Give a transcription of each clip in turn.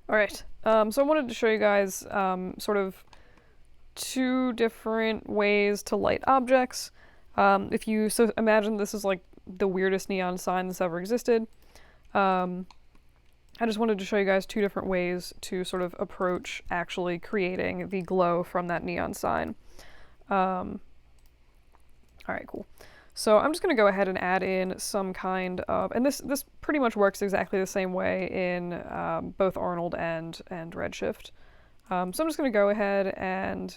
Alright, so I wanted to show you guys sort of two different ways to light objects. So imagine this is like the weirdest neon sign that's ever existed. Um, I just wanted to show you guys two different ways to sort of approach actually creating the glow from that neon sign. Alright, cool. So I'm just going to go ahead and add in some kind of, and this pretty much works exactly the same way in both Arnold and Redshift. So I'm just going to go ahead and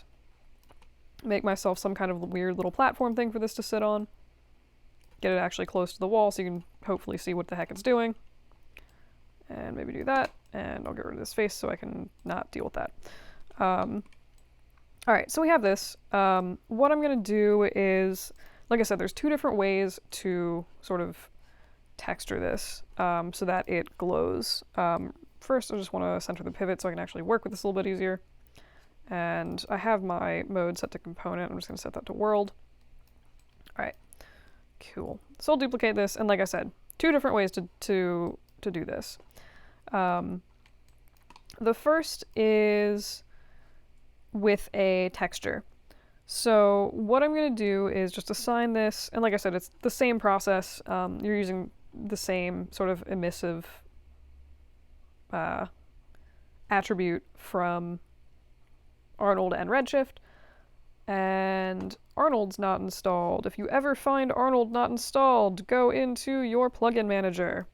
make myself some kind of weird little platform thing for this to sit on. Get it actually close to the wall so you can hopefully see what the heck it's doing. And maybe do that, and I'll get rid of this face so I can not deal with that. Alright, so we have this. What I'm going to do is, like I said, there's two different ways to sort of texture this so that it glows. First, I just want to center the pivot so I can actually work with this a little bit easier. And I have my mode set to component. I'm just going to set that to world. Alright, cool. So I'll duplicate this, and like I said, two different ways to do this. The first is with a texture. So what I'm going to do is just assign this, and like I said, it's the same process. You're using the same sort of emissive attribute from Arnold and Redshift, and Arnold's not installed. If you ever find Arnold not installed, go into your plugin manager.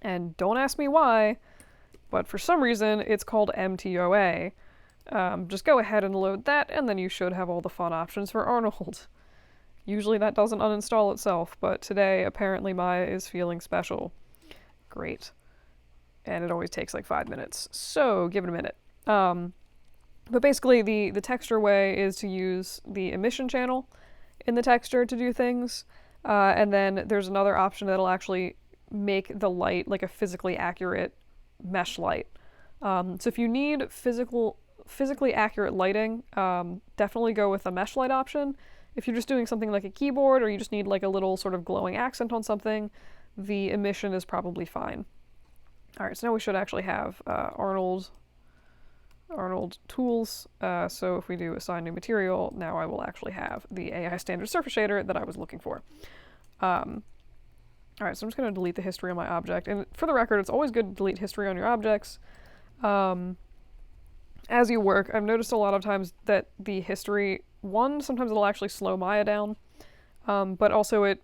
And don't ask me why, but for some reason it's called MTOA. Just go ahead and load that, and then you should have all the fun options for Arnold. Usually that doesn't uninstall itself, but today apparently Maya is feeling special. Great. And it always takes like 5 minutes, so give it a minute. But basically the texture way is to use the emission channel in the texture to do things, and then there's another option that'll actually make the light like a physically accurate mesh light. So if you need physically accurate lighting, definitely go with the mesh light option. If you're just doing something like a keyboard, or you just need like a little sort of glowing accent on something, the emission is probably fine. Alright, so now we should actually have Arnold tools. So if we do assign new material, now I will actually have the AI standard surface shader that I was looking for. Alright, so I'm just going to delete the history on my object. And for the record, it's always good to delete history on your objects. As you work, I've noticed a lot of times that the history, sometimes it'll actually slow Maya down, but also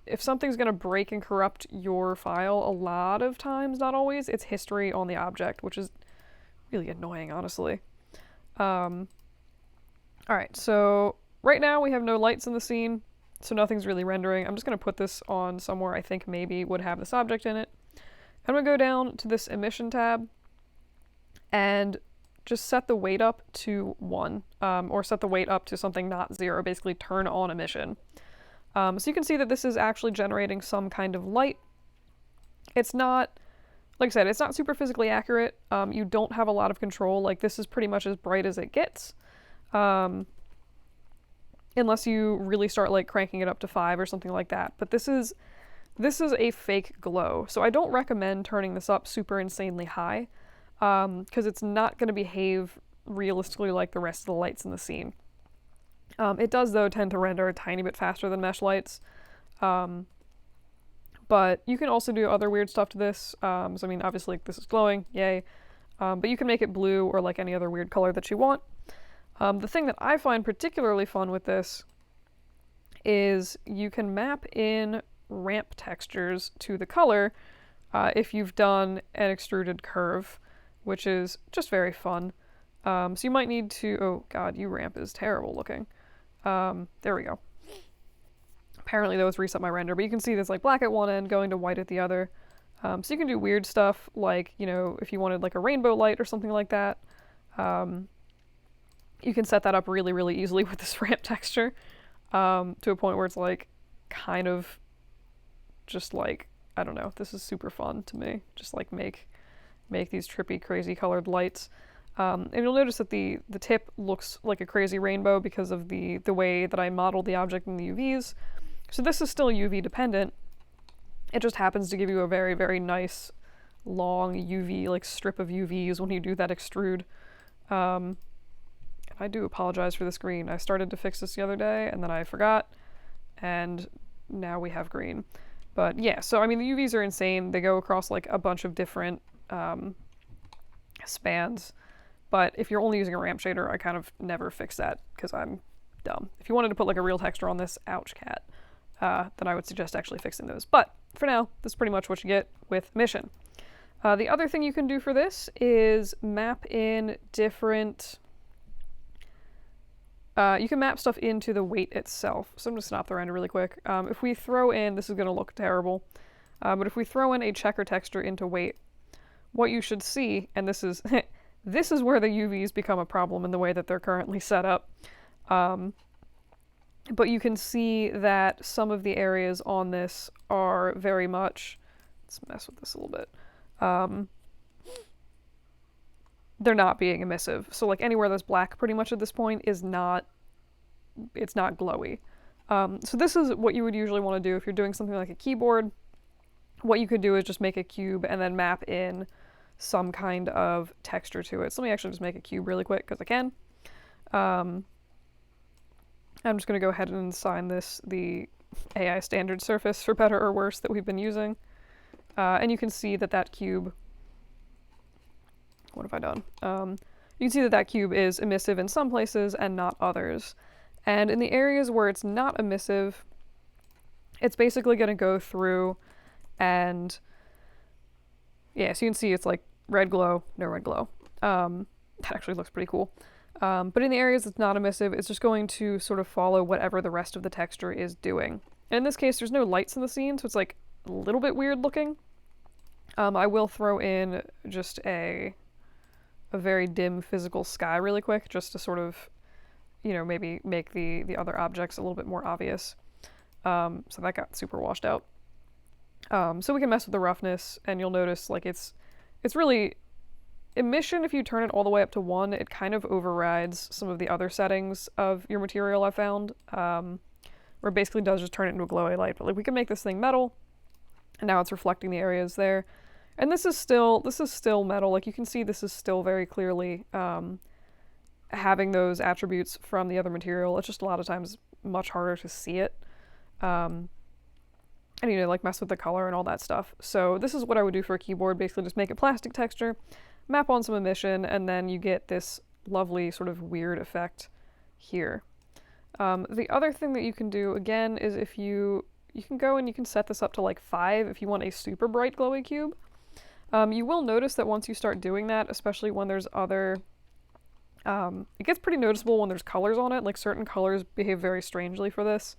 if something's going to break and corrupt your file, a lot of times, not always, it's history on the object, which is really annoying, honestly. Alright, so right now we have no lights in the scene, so nothing's really rendering. I'm just going to put this on somewhere I think maybe would have this object in it. I'm going to go down to this emission tab and just set the weight up to 1, or set the weight up to something not 0, basically turn on emission. So you can see that this is actually generating some kind of light. It's not, like I said, it's not super physically accurate. You don't have a lot of control. Like, this is pretty much as bright as it gets. Unless you really start like cranking it up to 5 or something like that. But this is a fake glow. So I don't recommend turning this up super insanely high, because it's not going to behave realistically like the rest of the lights in the scene. It does, though, tend to render a tiny bit faster than mesh lights. But you can also do other weird stuff to this. So I mean, obviously this is glowing, yay. But you can make it blue or like any other weird color that you want. The thing that I find particularly fun with this is you can map in ramp textures to the color if you've done an extruded curve, which is just very fun. So you might need to, oh god, ramp is terrible looking. There we go. Apparently those reset my render, but you can see there's like black at one end going to white at the other. So you can do weird stuff like, you know, if you wanted like a rainbow light or something like that, you can set that up really, really easily with this ramp texture, to a point where it's like kind of just like, I don't know, this is super fun to me. Just like make these trippy, crazy colored lights. And you'll notice that the tip looks like a crazy rainbow because of the way that I modeled the object in the UVs. So this is still UV dependent. It just happens to give you a very, very nice long UV, like strip of UVs when you do that extrude. I do apologize for this green. I started to fix this the other day and then I forgot, and now we have green. But yeah, so I mean the UVs are insane. They go across like a bunch of different spans, but if you're only using a ramp shader, I kind of never fix that because I'm dumb. If you wanted to put like a real texture on this, ouch cat, then I would suggest actually fixing those. But for now, this is pretty much what you get with Mission. The other thing you can do for this is map in different... you can map stuff into the weight itself. So I'm just going to stop the render really quick. If we throw in, this is going to look terrible, but if we throw in a checker texture into weight, what you should see, and this is this is where the UVs become a problem in the way that they're currently set up. But you can see that some of the areas on this are very much, let's mess with this a little bit, they're not being emissive. So like anywhere that's black pretty much at this point is not, it's not glowy. So this is what you would usually want to do if you're doing something like a keyboard. What you could do is just make a cube and then map in some kind of texture to it. So let me actually just make a cube really quick because I can. I'm just going to go ahead and assign this the AI standard surface, for better or worse, that we've been using. And you can see that that cube, what have I done? You can see that that cube is emissive in some places and not others. And in the areas where it's not emissive, it's basically going to go through and, yeah, so you can see it's like red glow, no red glow. That actually looks pretty cool. But in the areas that's not emissive, it's just going to sort of follow whatever the rest of the texture is doing. And in this case, there's no lights in the scene, so it's like a little bit weird looking. I will throw in just a very dim physical sky really quick, just to sort of, you know, maybe make the other objects a little bit more obvious. So that got super washed out. So we can mess with the roughness, and you'll notice like it's really, Emission, if you turn it all the way up to 1, it kind of overrides some of the other settings of your material I found, where it basically does just turn it into a glowy light. But like we can make this thing metal, and now it's reflecting the areas there. And this is still metal. Like you can see this is still very clearly having those attributes from the other material. It's just a lot of times much harder to see it. And you know, like mess with the color and all that stuff. So this is what I would do for a keyboard, basically just make a plastic texture, map on some emission, and then you get this lovely sort of weird effect here. The other thing that you can do, again, is if you can go and you can set this up to like 5 if you want a super bright glowy cube. You will notice that once you start doing that, especially when there's other, it gets pretty noticeable when there's colors on it, like certain colors behave very strangely for this.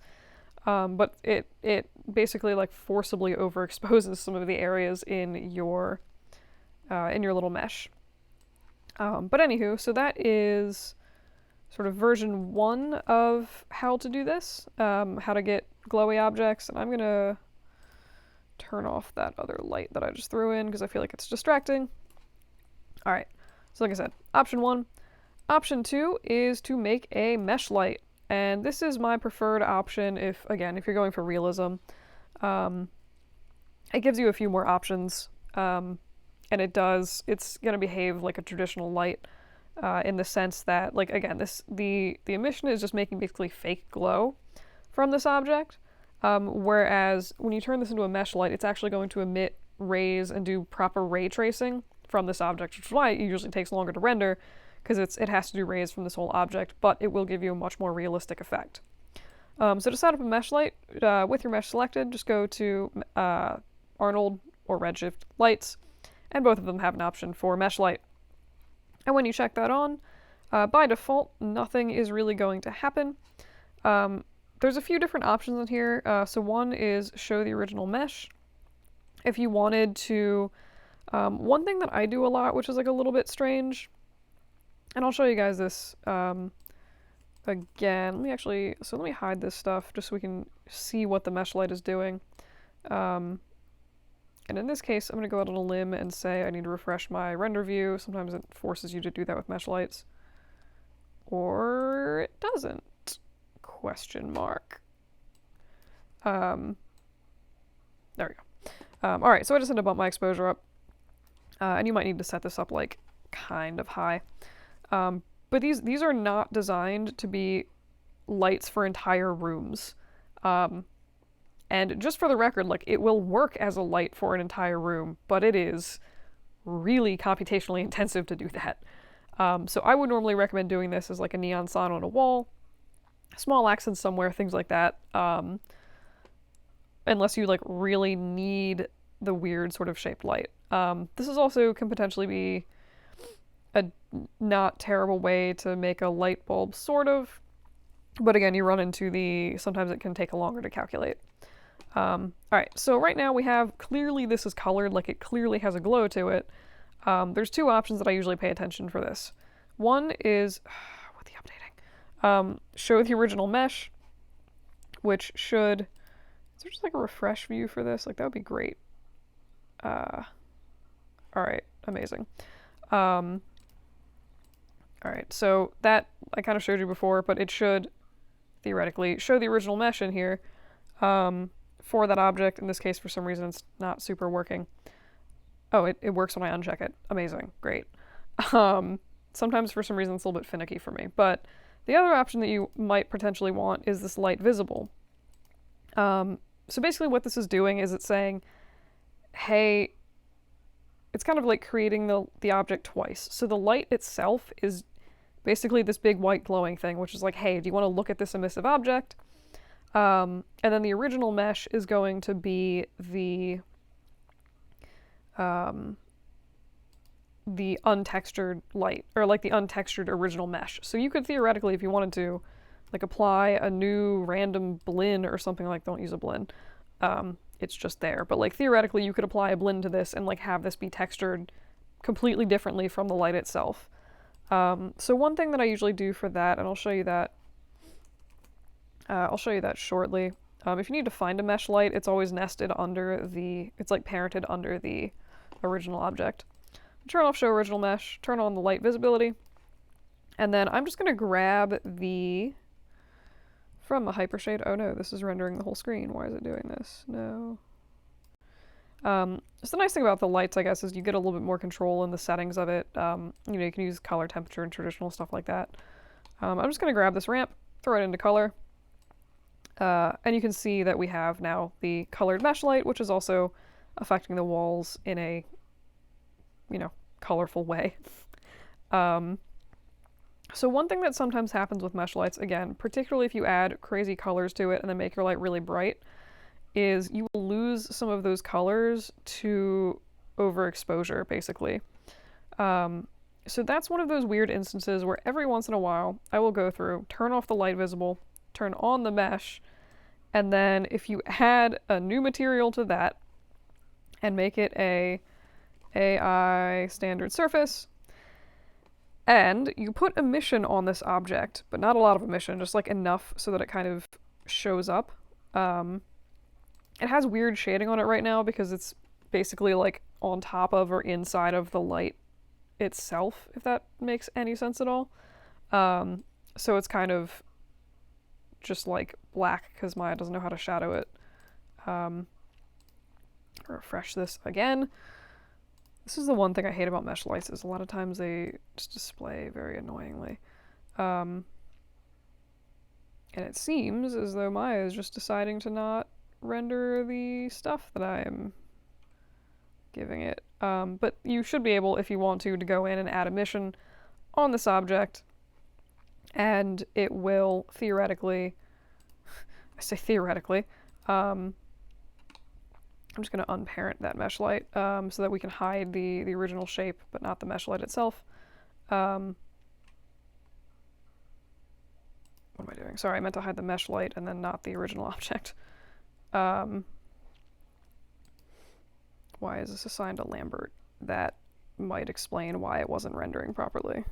But it basically like forcibly overexposes some of the areas in your little mesh. But anywho, so that is sort of version 1 of how to do this, how to get glowy objects. And I'm gonna turn off that other light that I just threw in because I feel like it's distracting. All right, so like I said, option 1. Option 2 is to make a mesh light. And this is my preferred option if you're going for realism. It gives you a few more options, and it's going to behave like a traditional light in the sense that, like, again, the emission is just making basically fake glow from this object, whereas when you turn this into a mesh light, it's actually going to emit rays and do proper ray tracing from this object, which is why it usually takes longer to render, because it has to do rays from this whole object, but it will give you a much more realistic effect. So to set up a mesh light, with your mesh selected, just go to Arnold or Redshift lights, and both of them have an option for mesh light. And when you check that on, by default, nothing is really going to happen. There's a few different options in here. So one is show the original mesh. If you wanted to, one thing that I do a lot, which is like a little bit strange, and I'll show you guys this again. Let me hide this stuff just so we can see what the mesh light is doing. And in this case, I'm going to go out on a limb and say I need to refresh my render view. Sometimes it forces you to do that with mesh lights. Or it doesn't. Question mark. There we go. Alright, so I just had to bump my exposure up. And you might need to set this up like kind of high. But these are not designed to be lights for entire rooms. And just for the record, like, it will work as a light for an entire room, but it is really computationally intensive to do that. So I would normally recommend doing this as like a neon sign on a wall, small accents somewhere, things like that. Unless you like really need the weird sort of shaped light. This is also can potentially be a not terrible way to make a light bulb, sort of. But again, you run into sometimes it can take longer to calculate. Alright, so right now we have, clearly this is colored, like it clearly has a glow to it. There's two options that I usually pay attention for this. One is, with the updating, show the original mesh, which should, is there just like a refresh view for this? Like that would be great. Alright, amazing. Alright, so that I kind of showed you before, but it should theoretically show the original mesh in here for that object. In this case, for some reason, it's not super working. Oh, it works when I uncheck it. Amazing. Great. Sometimes for some reason it's a little bit finicky for me. But the other option that you might potentially want is this light visible. So basically what this is doing is it's saying, hey, it's kind of like creating the object twice. So the light itself is basically this big white glowing thing, which is like, hey, do you want to look at this emissive object? And then the original mesh is going to be the untextured light, or like the untextured original mesh. So you could theoretically, if you wanted to, like apply a new random blend or something, like, don't use a blend, it's just there, but like theoretically you could apply a blend to this and like have this be textured completely differently from the light itself. So one thing that I usually do for that, and I'll show you that shortly. If you need to find a mesh light, it's always nested under it's like parented under the original object. Turn off show original mesh, turn on the light visibility, and then I'm just going to grab from a hypershade. Oh no, this is rendering the whole screen. Why is it doing this? No. So the nice thing about the lights, I guess, is you get a little bit more control in the settings of it. You can use color, temperature, and traditional stuff like that. I'm just going to grab this ramp, throw it into color, and you can see that we have now the colored mesh light, which is also affecting the walls in a, colorful way. So one thing that sometimes happens with mesh lights, again, particularly if you add crazy colors to it and then make your light really bright, is you will lose some of those colors to overexposure, basically. So that's one of those weird instances where every once in a while I will go through, turn off the light visible, turn on the mesh, and then if you add a new material to that and make it a AI standard surface, and you put emission on this object, but not a lot of emission, just like enough so that it kind of shows up. It has weird shading on it right now because it's basically like on top of or inside of the light itself, if that makes any sense at all. So it's kind of just like black because Maya doesn't know how to shadow it. Refresh this again. This is the one thing I hate about mesh lights, is a lot of times they just display very annoyingly. And it seems as though Maya is just deciding to not render the stuff that I'm giving it. But you should be able, if you want to go in and add emission on this object, and it will theoretically, I say theoretically, I'm just going to unparent that mesh light so that we can hide the original shape, but not the mesh light itself. What am I doing? Sorry, I meant to hide the mesh light and then not the original object. Why is this assigned to Lambert? That might explain why it wasn't rendering properly.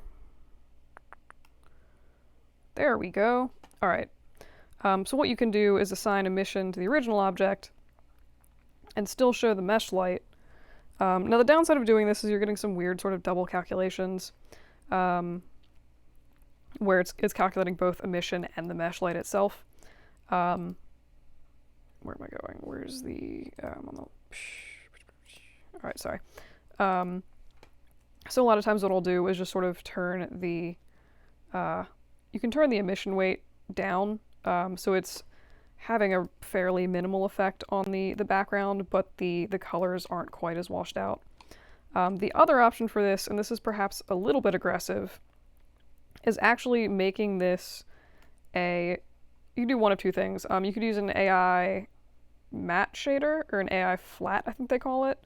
There we go. All right. So what you can do is assign emission to the original object and still show the mesh light. Now the downside of doing this is you're getting some weird sort of double calculations where it's calculating both emission and the mesh light itself. Where am I going? Where's the... all right, sorry. So a lot of times what I'll do is just sort of turn the, you can turn the emission weight down, so it's having a fairly minimal effect on the background, but the colors aren't quite as washed out. The other option for this, and this is perhaps a little bit aggressive, is actually making this you can do one of two things. You could use an AI matte shader, or an AI flat, I think they call it.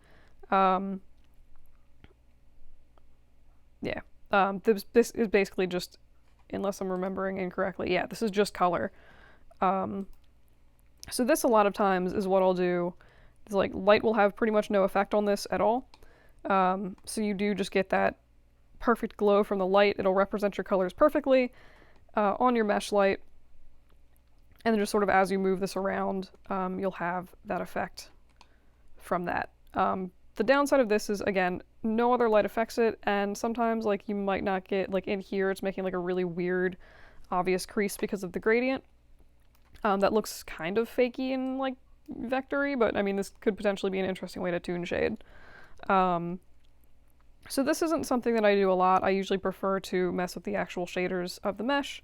Yeah. This is basically just, unless I'm remembering incorrectly, yeah, this is just color. So this a lot of times is what I'll do. It's like light will have pretty much no effect on this at all. So you do just get that perfect glow from the light. It'll represent your colors perfectly on your mesh light. And then just sort of as you move this around, you'll have that effect from that. The downside of this is, again, no other light affects it, and sometimes like you might not get, like in here it's making like a really weird, obvious crease because of the gradient. That looks kind of fakey and like vectory, but I mean this could potentially be an interesting way to tune shade. So this isn't something that I do a lot. I usually prefer to mess with the actual shaders of the mesh.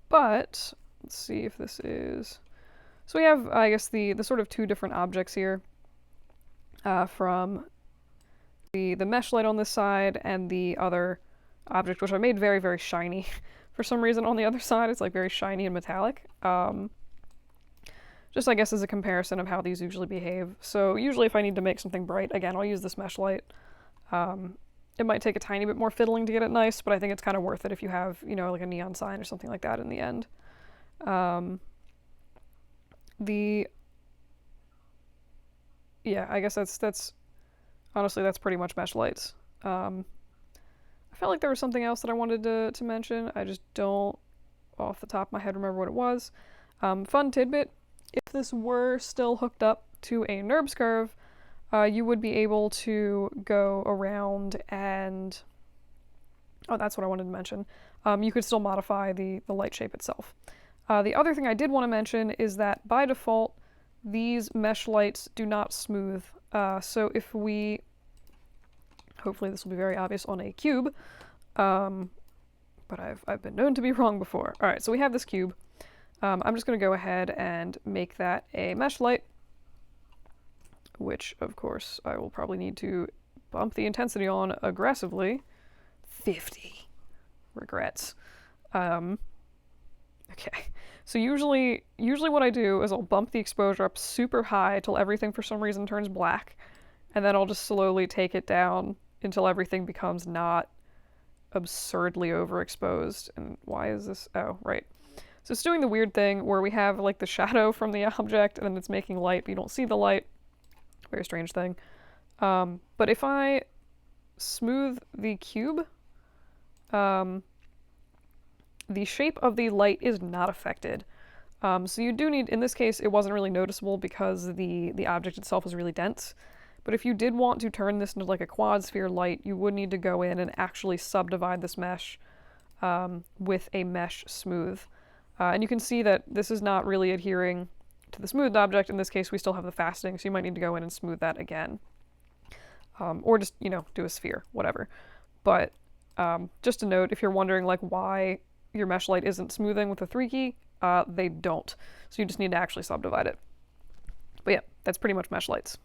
But let's see if this is... So we have, I guess, the sort of two different objects here from the mesh light on this side and the other object, which I made very, very shiny. For some reason on the other side, it's like very shiny and metallic. Just, I guess, as a comparison of how these usually behave. So usually if I need to make something bright, again, I'll use this mesh light. It might take a tiny bit more fiddling to get it nice, but I think it's kind of worth it if you have, you know, like a neon sign or something like that in the end. Yeah, I guess that's honestly, that's pretty much mesh lights. I felt like there was something else that I wanted to mention. I just don't, off the top of my head, remember what it was. Fun tidbit, if this were still hooked up to a NURBS curve, you would be able to go around and... Oh, that's what I wanted to mention. You could still modify the light shape itself. The other thing I did want to mention is that by default, these mesh lights do not smooth. So if we... Hopefully this will be very obvious on a cube, but I've been known to be wrong before. All right, so we have this cube. I'm just going to go ahead and make that a mesh light, which of course I will probably need to bump the intensity on aggressively. 50. Regrets. Okay, so usually what I do is I'll bump the exposure up super high till everything for some reason turns black, and then I'll just slowly take it down until everything becomes not absurdly overexposed. And why is this? Oh, right. So it's doing the weird thing where we have like the shadow from the object and then it's making light, but you don't see the light. Very strange thing. But if I smooth the cube, the shape of the light is not affected. So you do need, in this case, it wasn't really noticeable because the object itself is really dense. But if you did want to turn this into like a quad sphere light, you would need to go in and actually subdivide this mesh with a mesh smooth. And you can see that this is not really adhering to the smoothed object. In this case, we still have the faceting, so you might need to go in and smooth that again. Or just, you know, do a sphere, whatever. But just a note, if you're wondering like why your mesh light isn't smoothing with a 3 key, they don't. So you just need to actually subdivide it. But yeah, that's pretty much mesh lights.